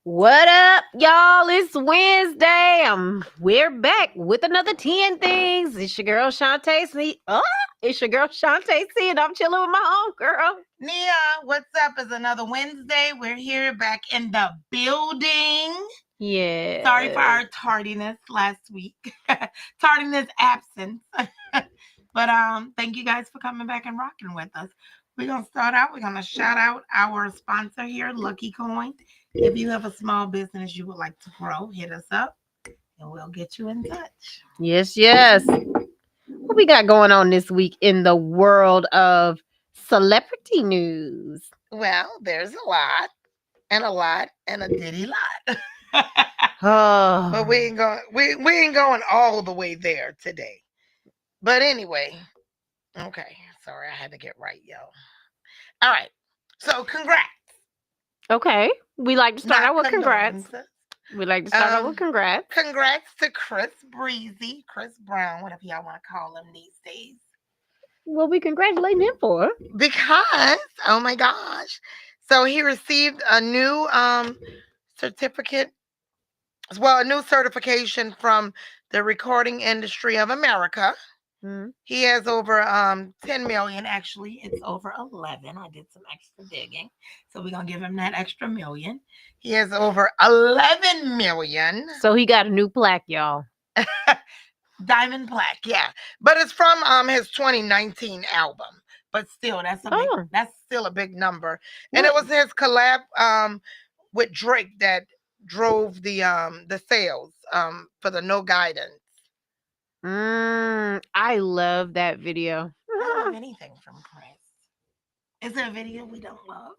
What up, y'all? It's Wednesday. We're back with another 10 things. It's your girl Shantae C. It's your girl Shantae C, and I'm chilling with my own girl. Nia, what's up? It's another Wednesday. We're here back in the building. Yeah. Sorry for our tardiness last week. Tardiness absence. But thank you guys for coming back and rocking with us. We're gonna start out. We're gonna shout out our sponsor here, Lucky Coin. If you have a small business you would like to grow, hit us up and we'll get you in touch. Yes. What we got going on this week in the world of celebrity news? Well, there's a lot and a ditty lot. Oh, But we ain't going all the way there today. But anyway, okay. Sorry, I had to get right, yo. All right. So congrats. okay. We like to start Not out with congrats. condolences. We like to start out with congrats. Congrats to Chris Breezy, Chris Brown, whatever y'all want to call him these days. Well, we congratulating him for Because, oh my gosh. So he received a new certificate, well, a new certification from the Recording Industry of America. He has over 10 million. Actually, it's over 11. I did some extra digging. So we're going to give him that extra million. He has over 11 million. So he got a new plaque, y'all. Diamond plaque, yeah. But it's from his 2019 album. But still, that's still a big number. And it was his collab with Drake that drove the sales for the No Guidance. I love that video. I don't love anything from Chris. Is there a video we don't love?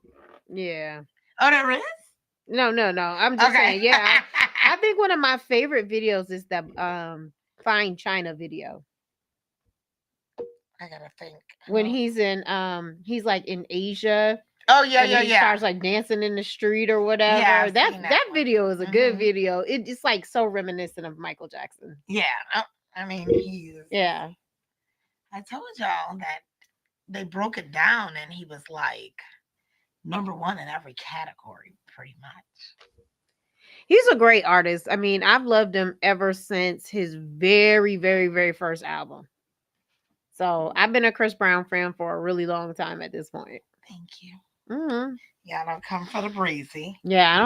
Yeah. Oh, there is? No. I'm just saying, yeah. I think one of my favorite videos is the Fine China video. I gotta think. When he's in he's like in Asia. Oh yeah, and he starts like dancing in the street or whatever. Yeah, that video is a good video. It's like so reminiscent of Michael Jackson. Yeah. I mean, he's. Yeah. I told y'all that they broke it down and he was like number one in every category, pretty much. He's a great artist. I mean, I've loved him ever since his very, very, very first album. So I've been a Chris Brown fan for a really long time at this point. Thank you. Mm-hmm. Y'all don't come for the breezy. Yeah, I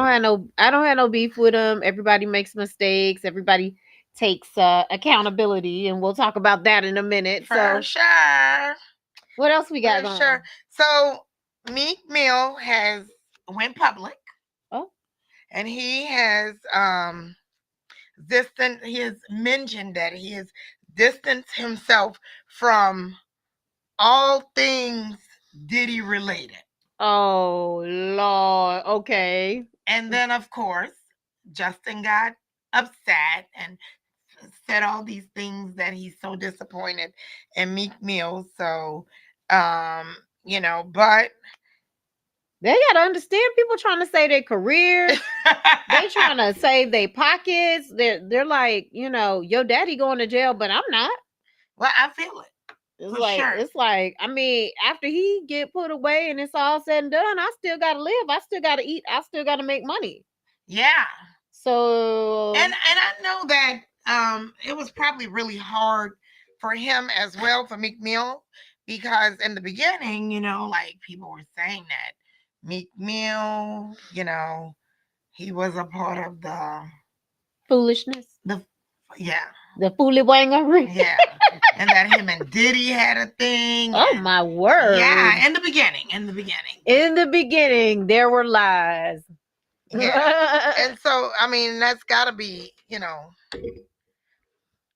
don't have no beef with him. Everybody makes mistakes. Everybody takes accountability, and we'll talk about that in a minute. For sure. What else we got going? Sure. So Meek Mill has went public. Oh. And he has mentioned that he has distanced himself from all things Diddy related. Oh Lord. Okay. And then of course, Justin got upset and said all these things that he's so disappointed in Meek Mill. So but they gotta understand people trying to save their careers. They trying to save their pockets. They're like, your daddy going to jail, but I'm not. Well, I feel it. It's like, I mean, after he get put away and it's all said and done, I still gotta live. I still gotta eat. I still gotta make money. Yeah. So and I know that it was probably really hard for him as well, for Meek Mill, because in the beginning, like people were saying that Meek Mill, he was a part of the foolishness. The fooly wanger. Yeah. And that him and Diddy had a thing. Oh my word. Yeah, in the beginning. In the beginning, there were lies. Yeah. And so, I mean, that's gotta be,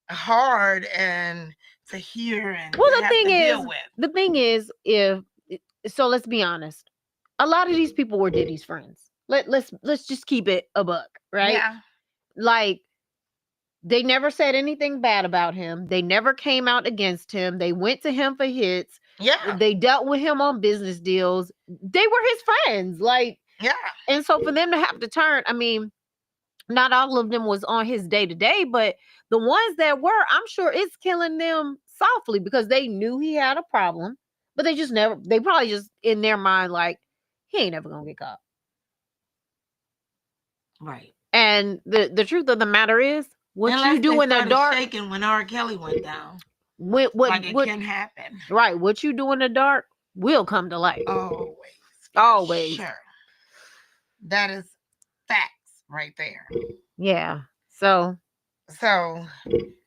hard and to hear and well, the thing is, so let's be honest. A lot of these people were Diddy's friends. Let's just keep it a buck, right? Yeah. Like, they never said anything bad about him. They never came out against him. They went to him for hits. Yeah. They dealt with him on business deals. They were his friends. Like, yeah. And so for them to have to turn, I mean, not all of them was on his day-to-day, but the ones that were, I'm sure it's killing them softly because they knew he had a problem, but they probably just in their mind, like, he ain't never gonna get caught. Right. And the truth of the matter is, what Unless you do they in the started dark, shaking when R. Kelly went down. what Like it what can happen. right, what you do in the dark will come to light. Always. for Always. Sure. That is facts right there. Yeah. So So,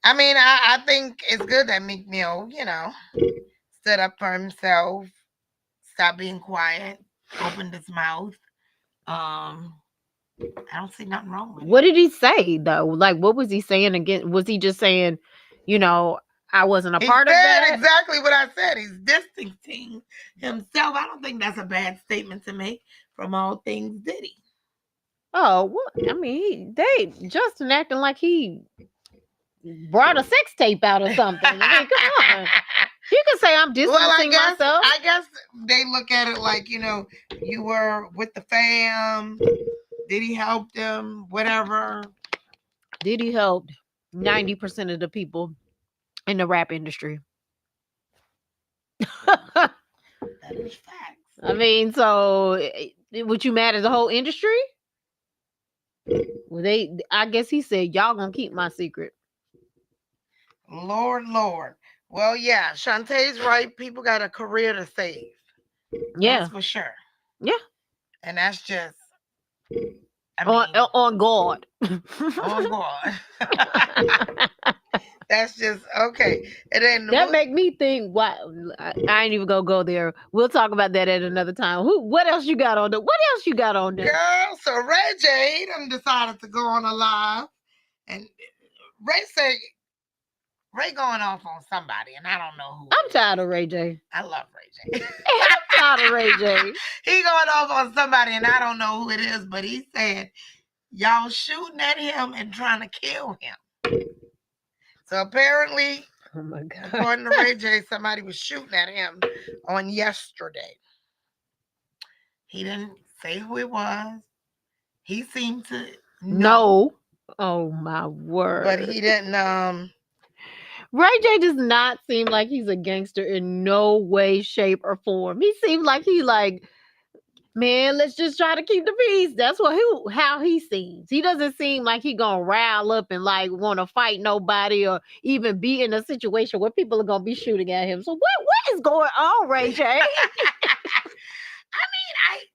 I mean, I think it's good that Meek Mill, stood up for himself, stopped being quiet, opened his mouth. I don't see nothing wrong with what it. did he say though? Like, what was he saying again? Was he just saying, I wasn't a He part of said that? exactly what I said. He's distancing himself. I don't think that's a bad statement to make from all things Diddy. Oh, well, I mean, Justin acting like he brought a sex tape out or something. I mean, come on. You can say I'm distancing myself. I guess they look at it like, you were with the fam. Diddy help them? Whatever. Diddy helped 90% of the people in the rap industry. That is facts. I mean, so would you mad at the whole industry? Well, I guess he said, y'all gonna keep my secret. Lord. Well, yeah, Shantae's right. People got a career to save. Yeah. That's for sure. Yeah. And that's just, on God. On God. That's just okay. It ain't That make me think. Why I ain't even gonna go there. We'll talk about that at another time. What else you got on there? What else you got on there? Girl, so Ray J done decided to go on a live, and Ray said Ray going off on somebody, and I don't know who. I'm tired of Ray J. I love Ray J. I'm tired of Ray J. He going off on somebody, and I don't know who it is, but he said y'all shooting at him and trying to kill him. So apparently, oh my God, according to Ray J, somebody was shooting at him on yesterday. He didn't say who it was. He seemed to know. Oh my word. But he didn't Ray J does not seem like he's a gangster in no way, shape, or form. He seems like man, let's just try to keep the peace. That's how he seems. He doesn't seem like he gonna rile up and like want to fight nobody or even be in a situation where people are gonna be shooting at him. So what is going on, Ray J?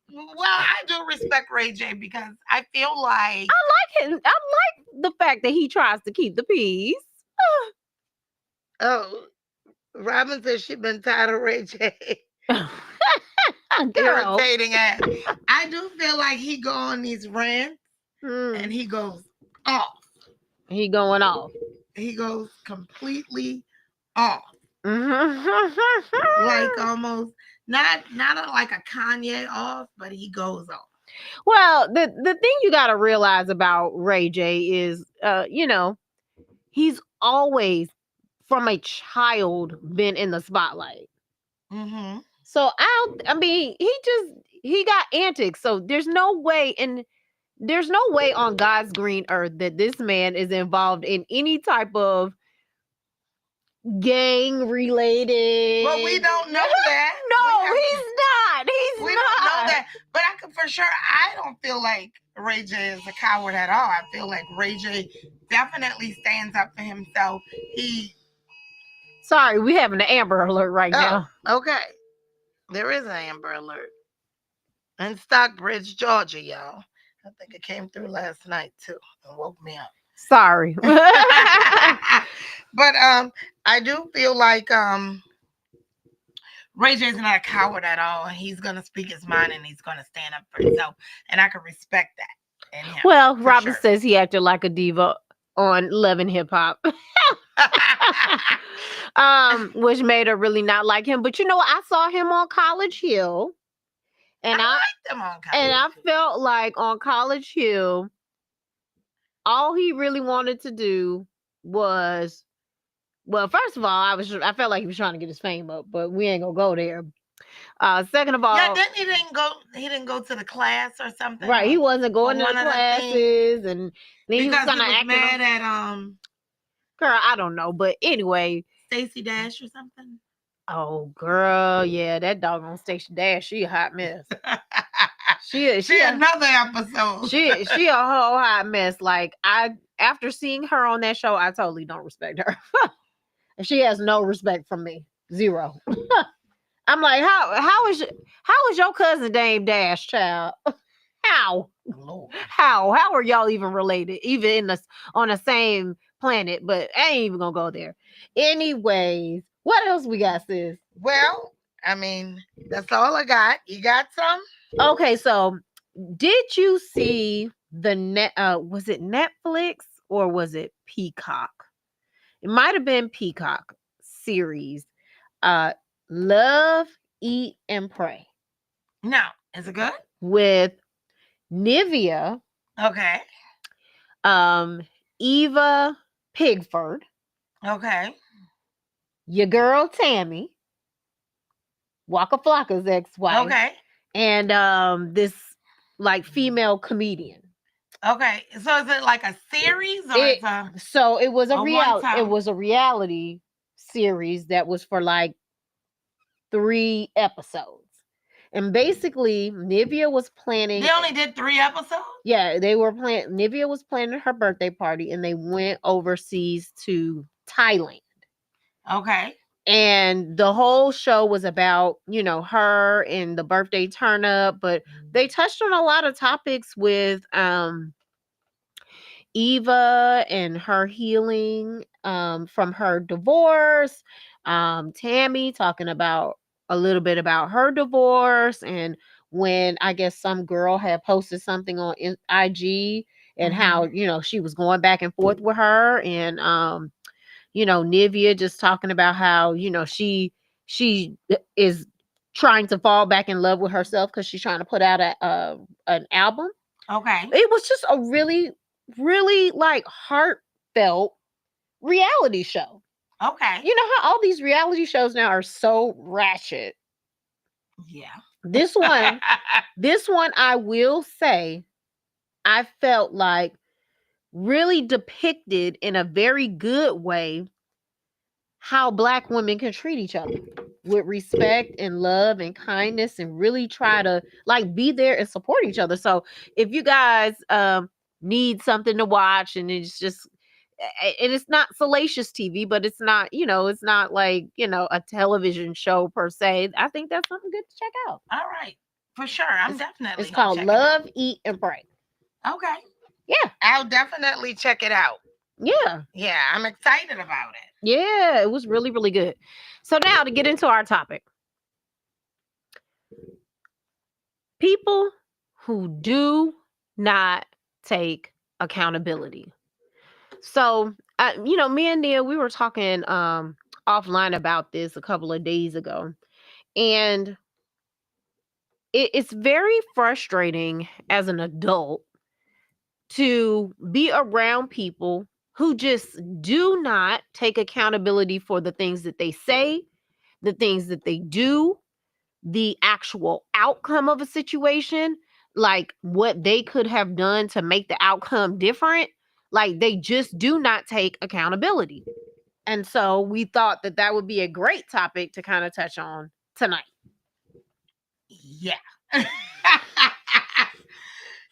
I do respect Ray J because I feel like I like the fact that he tries to keep the peace. Oh, Robin says she's been tired of Ray J. Irritating ass. I do feel like he go on these rants and he goes off. He going off. He goes completely off. Like almost not like a Kanye off, but he goes off. Well, the thing you got to realize about Ray J is, he's always from a child been in the spotlight. Mm-hmm. So I mean, he got antics. So there's no way on God's green earth that this man is involved in any type of gang related. Well, we don't know that. No, he's not. We don't know that. But I can for sure. I don't feel like Ray J is a coward at all. I feel like Ray J definitely stands up for himself. Sorry, we having an Amber Alert right now. Okay. There is an Amber Alert. In Stockbridge, Georgia, y'all. I think it came through last night too and woke me up. Sorry. But I do feel like Ray J's not a coward at all. He's gonna speak his mind and he's gonna stand up for himself. And I can respect that in him. Well, Robin says he acted like a diva on Love and Hip Hop. Which made her really not like him. But I saw him on College Hill. And I liked him on College Hill. And I felt like on College Hill, all he really wanted to do was, well, first of all, I felt like he was trying to get his fame up, but we ain't gonna go there. Second of all, yeah, then he didn't go to the class or something. Right, he wasn't going to the classes, and then he was kind of acting mad at girl, I don't know, but anyway, Stacey Dash or something. Oh girl, yeah, that doggone Stacey Dash, she a hot mess. she another episode. she a whole hot mess. Like after seeing her on that show, I totally don't respect her. And she has no respect from me. Zero. I'm like, how is your cousin Dame Dash, child? How? Lord. How are y'all even related? Even in the on the same planet, but I ain't even gonna go there. Anyways, what else we got, sis? Well, I mean, that's all I got. You got some? Okay, so did you see the was it Netflix or was it Peacock? It might have been Peacock series. Love, Eat, and Pray. No. Is it good? With Nivea, Okay. Eva Pigford, Okay. your girl Tammy, Waka Flocka's ex-wife, Okay. and this like female comedian. Okay. So is it like a series or It, it's a so it was a one reality. It time? was a reality series that was for like 3 episodes. And basically, Nivea was planning. They only did 3 episodes? Yeah, they were planning. Nivea was planning her birthday party, and they went overseas to Thailand. Okay. And the whole show was about, her and the birthday turn up, but they touched on a lot of topics with Eva and her healing from her divorce. Tammy talking about a little bit about her divorce, and when I guess some girl had posted something on IG and how, she was going back and forth with her, and Nivea just talking about how, she is trying to fall back in love with herself because she's trying to put out an album. Okay. It was just a really, really like heartfelt reality show. Okay. You know how all these reality shows now are so ratchet. Yeah. This one, I will say, I felt like really depicted in a very good way how Black women can treat each other with respect and love and kindness, and really try to like be there and support each other. So if you guys need something to watch, and it's just, and it's not salacious TV, but it's not, it's not like, a television show per se. I think that's something good to check out. All right. For sure. I'm definitely It's called Love, Eat, and Pray. Okay. Yeah. I'll definitely check it out. Yeah. Yeah, I'm excited about it. Yeah, it was really, really good. So now to get into our topic. People who do not take accountability. So, me and Nia, we were talking offline about this a couple of days ago. And it's very frustrating as an adult to be around people who just do not take accountability for the things that they say, the things that they do, the actual outcome of a situation, like what they could have done to make the outcome different. Like they just do not take accountability. And so we thought that that would be a great topic to kind of touch on tonight. Yeah.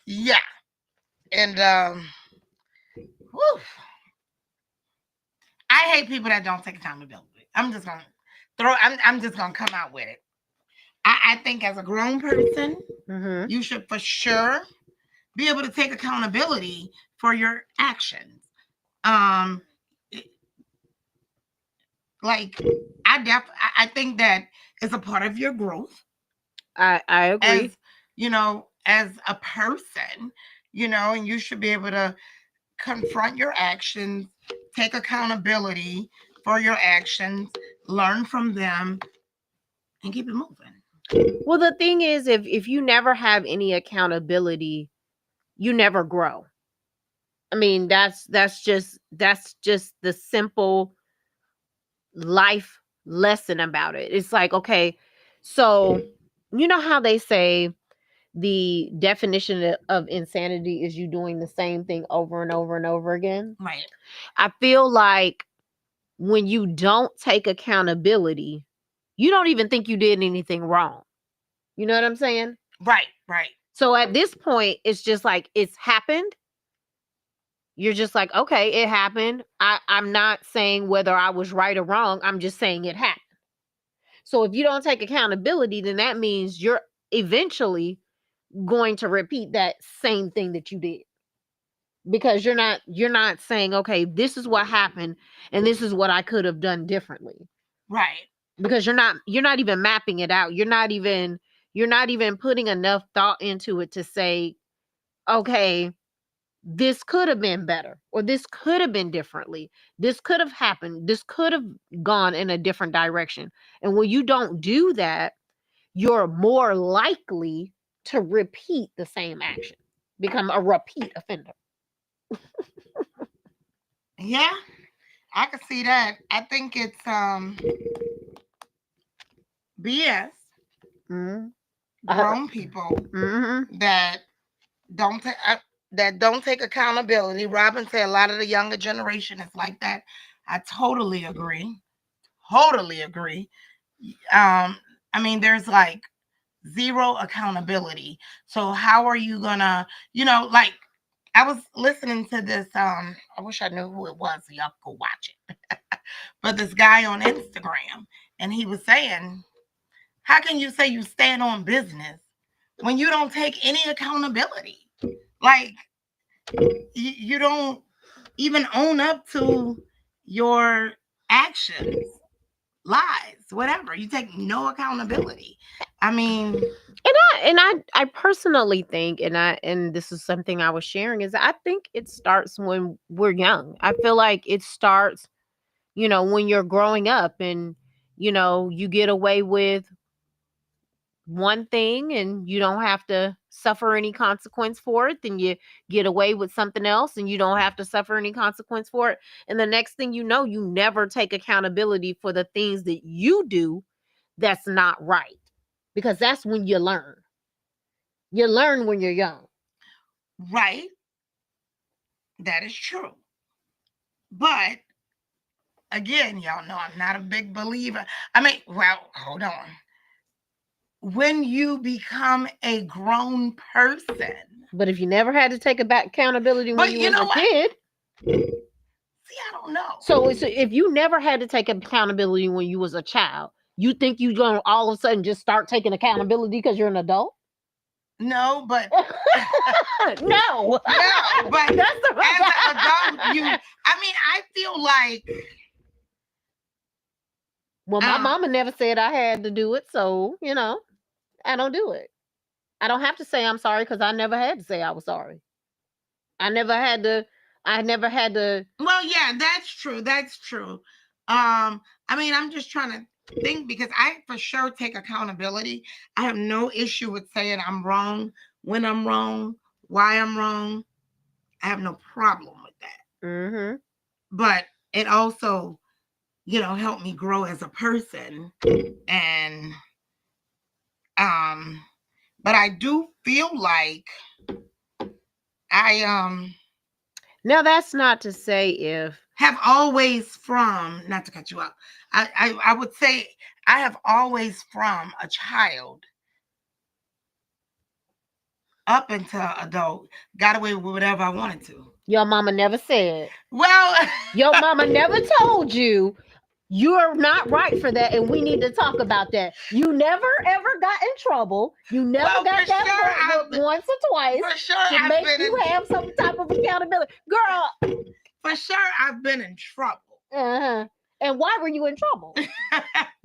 Yeah. And whew. I hate people that don't take accountability. I'm just gonna come out with it. I think as a grown person, you should for sure be able to take accountability for your actions. Like I think that is a part of your growth. I agree. As a person, and you should be able to confront your actions, take accountability for your actions, learn from them, and keep it moving. Well, the thing is, if you never have any accountability, you never grow. I mean, that's just the simple life lesson about it. It's like, okay, so you know how they say the definition of insanity is you doing the same thing over and over and over again. Right. I feel like when you don't take accountability, you don't even think you did anything wrong. You know what I'm saying? Right. So at this point, it's just like it's happened. You're just like, okay, it happened. I'm not saying whether I was right or wrong. I'm just saying it happened. So if you don't take accountability, then that means you're eventually going to repeat that same thing that you did. Because you're not saying, okay, this is what happened and this is what I could have done differently. Right. Because you're not even mapping it out. You're not even putting enough thought into it to say, okay, this could have been better, or this could have been differently. This could have happened. This could have gone in a different direction. And when you don't do that, you're more likely to repeat the same action, become a repeat offender. Yeah, I can see that. I think it's BS. Mm-hmm. Grown people Mm-hmm. that don't take accountability. Robin said a lot of the younger generation is like that. I totally agree. Totally agree. I mean, there's like zero accountability. So how are you gonna, like I was listening to this, I wish I knew who it was so y'all could watch it. But this guy on Instagram, and he was saying, how can you say you stand on business when you don't take any accountability? Like you don't even own up to your actions, lies, whatever. You take no accountability. I mean, And I personally think, and this is something I was sharing, is I think it starts when we're young. I feel like it starts, when you're growing up and you get away with one thing and you don't have to suffer any consequence for it, then you get away with something else and you don't have to suffer any consequence for it, and the next thing you know, you never take accountability for the things that you do that's not right, because that's when you learn when you're young. right, that is true. But again, y'all know I'm not a big believer. I mean, well, hold on. When you become a grown person, But if you never had to take accountability when but you you was know a what? kid, See, I don't know. so if you never had to take accountability when you was a child, you think you're gonna all of a sudden just start taking accountability because you're an adult? No, but No. no, but That's the as an adult, I feel like Well, my mama never said I had to do it, so I don't do it. I don't have to say I'm sorry because I never had to say I was sorry. I never had to. I never had to. Well, yeah, that's true. That's true. I'm just trying to think because I for sure take accountability. I have no issue with saying I'm wrong when I'm wrong, why I'm wrong. I have no problem with that. Mm-hmm. But it also, helped me grow as a person. And but I do feel like I Now that's not to say if have always from, not to cut you off, I would say I have always from a child up until adult got away with whatever I wanted to. your mama never said. Well, Your mama never told you you're not right for that, and we need to talk about that. You never ever got in trouble. You never well, got for that sure, book once or twice for sure to I've make been you in, have some type of accountability, girl. for sure I've been in trouble. Uh-huh. And why were you in trouble?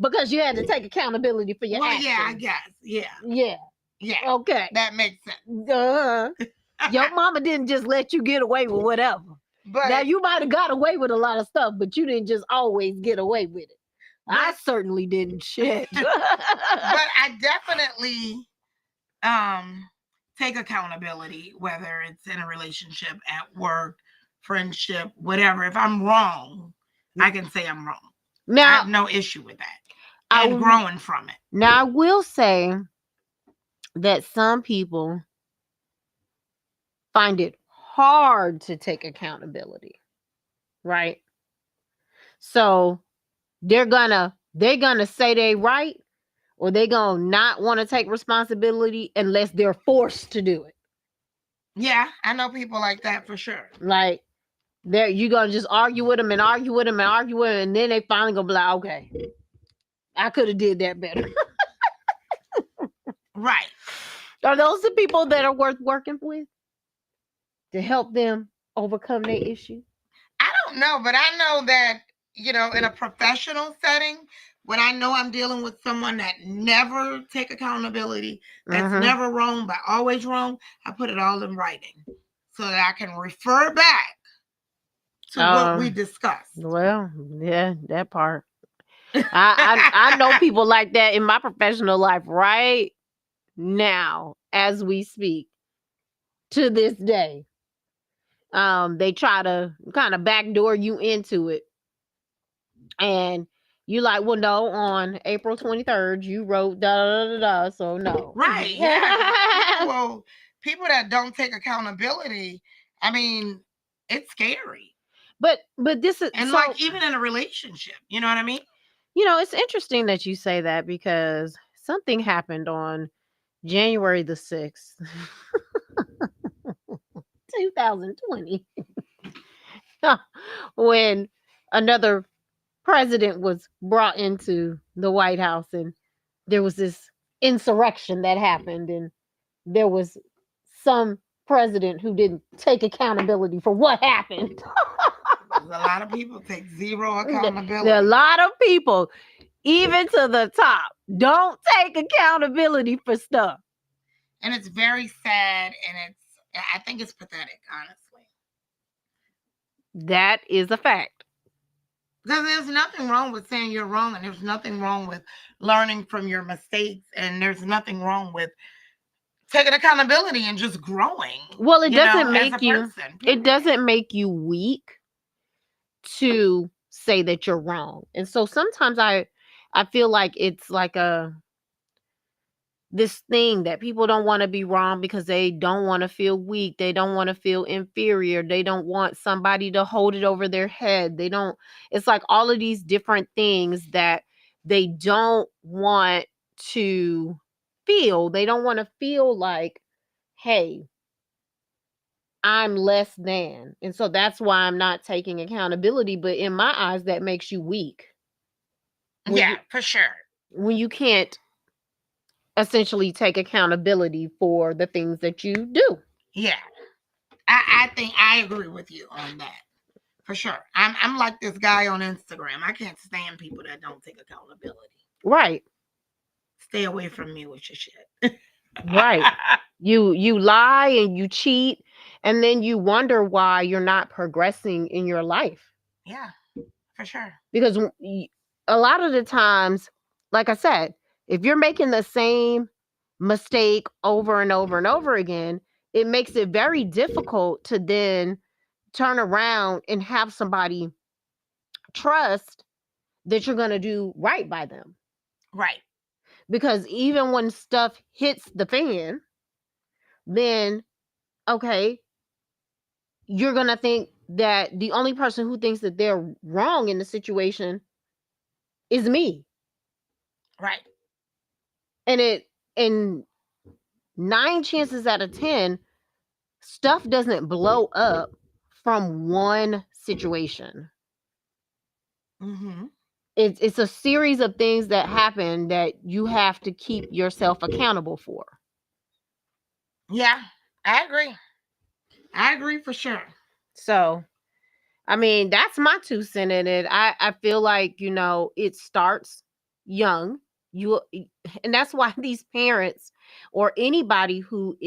Because you had to take accountability for your actions. Yeah, I guess. Yeah. Yeah. Okay. That makes sense. Your mama didn't just let you get away with whatever. But now you might have got away with a lot of stuff, but you didn't just always get away with it. I certainly didn't. Shit. But I definitely take accountability, whether it's in a relationship, at work, friendship, whatever. If I'm wrong, I can say I'm wrong. Now, I have no issue with that. And growing from it. Now I will say that some people find it hard to take accountability, right? So they're gonna say they right, or they gonna not want to take responsibility unless they're forced to do it. Yeah, I know people like that for sure. Like, you gonna just argue with them and argue with them and argue with them, and then they finally gonna be like, okay, I could have did that better. Right. Are those the people that are worth working with to help them overcome their issue? I don't know, but I know that, in a professional setting, when I know I'm dealing with someone that never take accountability, that's never wrong, but always wrong, I put it all in writing so that I can refer back to what we discussed. Well, yeah, that part. I know people like that in my professional life right now as we speak to this day. They try to kind of backdoor you into it, and you like, well, no, on April 23rd you wrote da da da da, so no. Right. Yeah. Well, people that don't take accountability, I mean, it's scary. But this is, and so, like, even in a relationship, you know what I mean? It's interesting that you say that, because something happened on January the 6th, 2020, when another president was brought into the White House, and there was this insurrection that happened, and there was some president who didn't take accountability for what happened. A lot of people take zero accountability. There are a lot of people, even to the top, don't take accountability for stuff. And it's very sad, and I think it's pathetic, honestly. That is a fact. Because there's nothing wrong with saying you're wrong, and there's nothing wrong with learning from your mistakes, and there's nothing wrong with taking accountability and just growing. Well, it doesn't make you, it doesn't make you weak to say that you're wrong. And so sometimes I feel like it's like this thing that people don't want to be wrong because they don't want to feel weak. They don't want to feel inferior. They don't want somebody to hold it over their head. It's like all of these different things that they don't want to feel. They don't want to feel like, hey, I'm less than. And so that's why I'm not taking accountability. But in my eyes, that makes you weak. For sure. When you can't essentially take accountability for the things that you do. Yeah. I think I agree with you on that. For sure. I'm like this guy on Instagram. I can't stand people that don't take accountability. Right. Stay away from me with your shit. Right. You lie and you cheat, and then you wonder why you're not progressing in your life. Yeah, for sure. Because a lot of the times, like I said, if you're making the same mistake over and over and over again, it makes it very difficult to then turn around and have somebody trust that you're going to do right by them. Right. Because even when stuff hits the fan, then, okay, you're going to think that the only person who thinks that they're wrong in the situation is me. Right. And 9 chances out of 10, stuff doesn't blow up from one situation. Mm-hmm. It's a series of things that happen that you have to keep yourself accountable for. Yeah, I agree. I agree for sure. So, I mean, that's my 2 cents in it. I feel like, it starts young. And that's why these parents or anybody who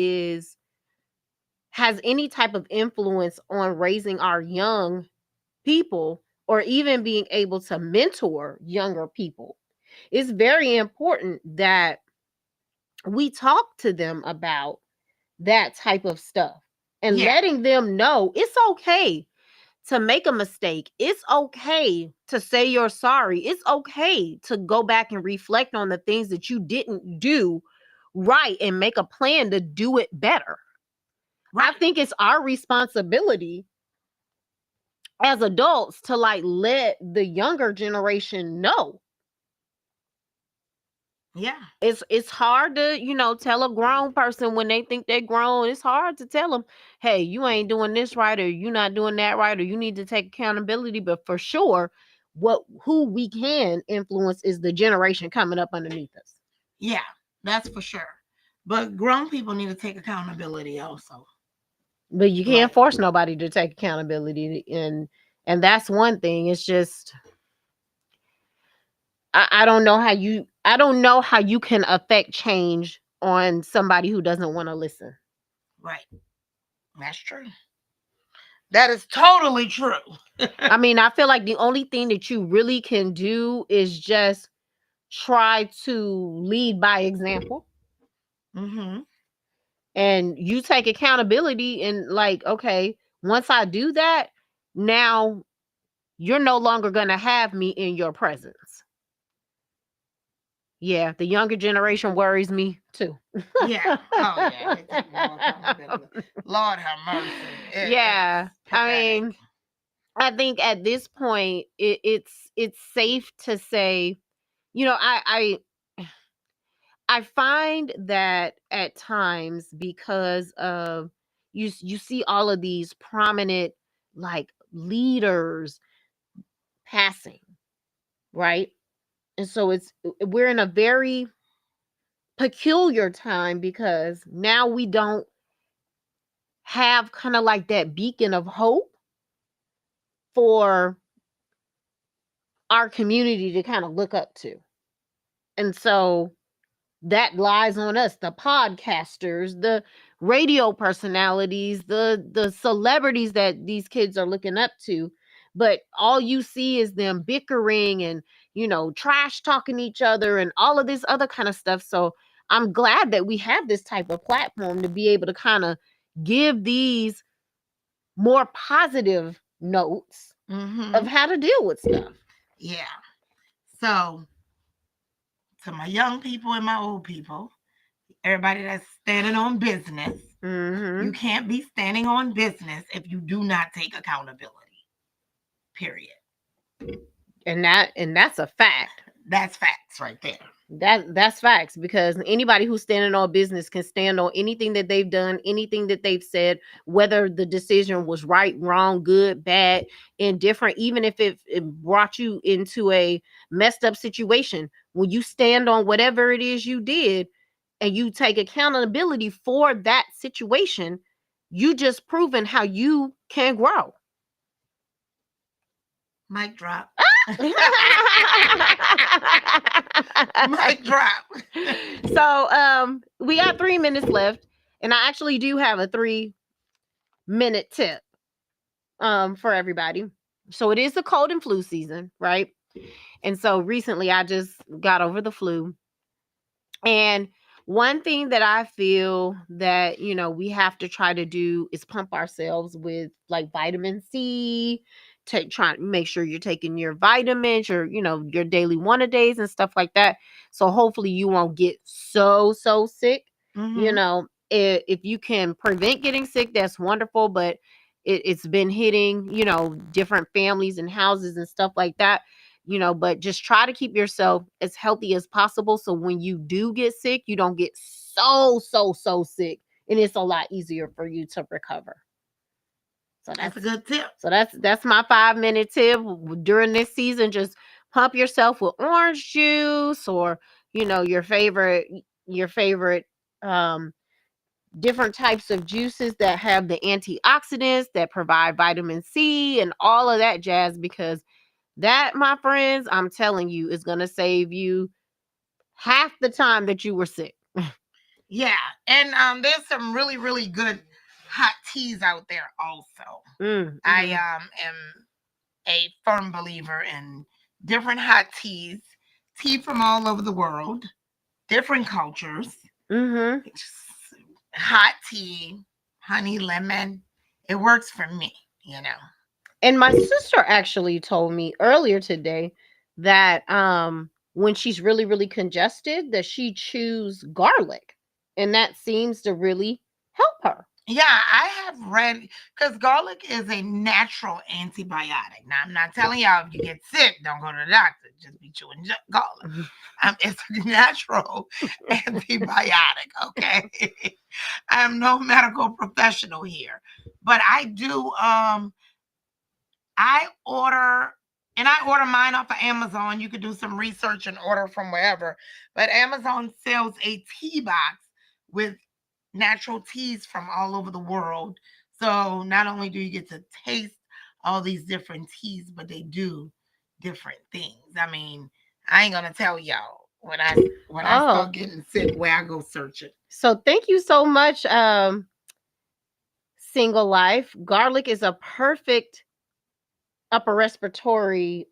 has any type of influence on raising our young people, or even being able to mentor younger people, it's very important that we talk to them about that type of stuff and letting them know it's okay to make a mistake. It's okay to say you're sorry. It's okay to go back and reflect on the things that you didn't do right and make a plan to do it better. Right. I think it's our responsibility as adults to let the younger generation know. Yeah. It's hard to, tell a grown person when they think they're grown. It's hard to tell them, hey, you ain't doing this right, or you not doing that right, or you need to take accountability. But for sure, who we can influence is the generation coming up underneath us. Yeah, that's for sure. But grown people need to take accountability also. But you can't Like, force nobody to take accountability, and that's one thing. It's just I don't know how you can affect change on somebody who doesn't want to listen. right. That's true. That is totally true. I mean, I feel like the only thing that you really can do is just try to lead by example. Mm-hmm. And you take accountability, and like, okay, once I do that, now you're no longer going to have me in your presence. Yeah, the younger generation worries me too. Yeah. Oh yeah. They take no accountability. Lord have mercy. Yeah. It's I pathetic. mean, I think at this point it's safe to say, I find that at times, because of you see all of these prominent, like, leaders passing, right? And so we're in a very peculiar time, because now we don't have kind of like that beacon of hope for our community to kind of look up to. And so that lies on us, the podcasters, the radio personalities, the celebrities that these kids are looking up to. But all you see is them bickering and, trash talking each other and all of this other kind of stuff. So I'm glad that we have this type of platform to be able to kind of give these more positive notes of Mm-hmm. how to deal with stuff. Yeah. So to my young people and my old people, everybody that's standing on business, you Hmm. can't be standing on business if you do not take accountability. Period. And that's a fact. That's facts right there. That's facts, because anybody who's standing on business can stand on anything that they've done, anything that they've said, whether the decision was right, wrong, good, bad, indifferent, even if it brought you into a messed up situation. When you stand on whatever it is you did and you take accountability for that situation, you just proven how you can grow. Mic drop. So Mic drop. we got 3 minutes left, and I actually do have a 3-minute tip for everybody. So it is the cold and flu season, right? And so recently I just got over the flu. And one thing that I feel that, we have to try to do is pump ourselves with, like, vitamin C, try to make sure you're taking your vitamins, or, your daily one a days and stuff like that. So hopefully you won't get so sick. Mm-hmm. If you can prevent getting sick, that's wonderful. But it's been hitting, different families and houses and stuff like that. But just try to keep yourself as healthy as possible, so when you do get sick, you don't get so sick, and it's a lot easier for you to recover. So That's a good tip. that's my 5-minute tip during this season. Just pump yourself with orange juice, or, your favorite um different types of juices that have the antioxidants that provide vitamin C and all of that jazz, because that, my friends, I'm telling you, is going to save you half the time that you were sick. Yeah. And there's some really, really good hot teas out there also. I am a firm believer in different hot teas, tea from all over the world, different cultures. Mm-hmm. Hot tea, honey, lemon. It works for me, And my sister actually told me earlier today that when she's really, really congested, that she chews garlic, and that seems to really help her. Yeah, I have read because garlic is a natural antibiotic. Now, I'm not telling y'all if you get sick, don't go to the doctor. Just be chewing garlic. It's a natural antibiotic. Okay, I'm no medical professional here, but I do. I order. And I order mine off of Amazon. You could do some research and order from wherever. But Amazon sells a tea box with natural teas from all over the world. So not only do you get to taste all these different teas, but they do different things. I mean, I ain't gonna tell y'all when I Oh, start getting sick where I go searching. so thank you so much, Single Life. Garlic is a perfect upper respiratory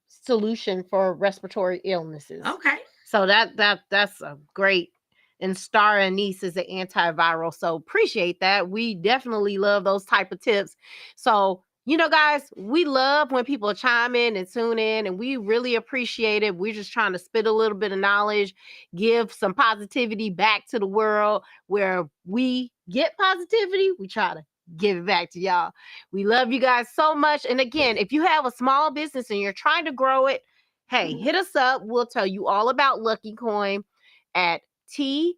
solution for respiratory illnesses. Okay. So that's a great. And star anise is an antiviral. So appreciate that. We definitely love those type of tips. So, you know, guys, we love when people chime in and tune in, and we really appreciate it. We're just trying to spit a little bit of knowledge, give some positivity back to the world. Where we get positivity, we try to give it back to y'all. We love you guys so much. And again, if you have a small business and you're trying to grow it, hey, hit us up. We'll tell you all about Lucky Coin at TNThangz,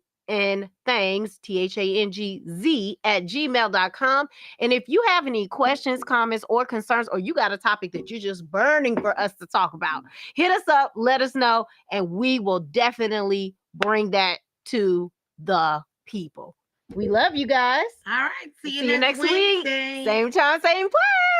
THANGZ at gmail.com. And if you have any questions, comments, or concerns, or you got a topic that you're just burning for us to talk about, hit us up, let us know, and we will definitely bring that to the people. We love you guys. All right. See See you next week. Wednesday. Same time, same place.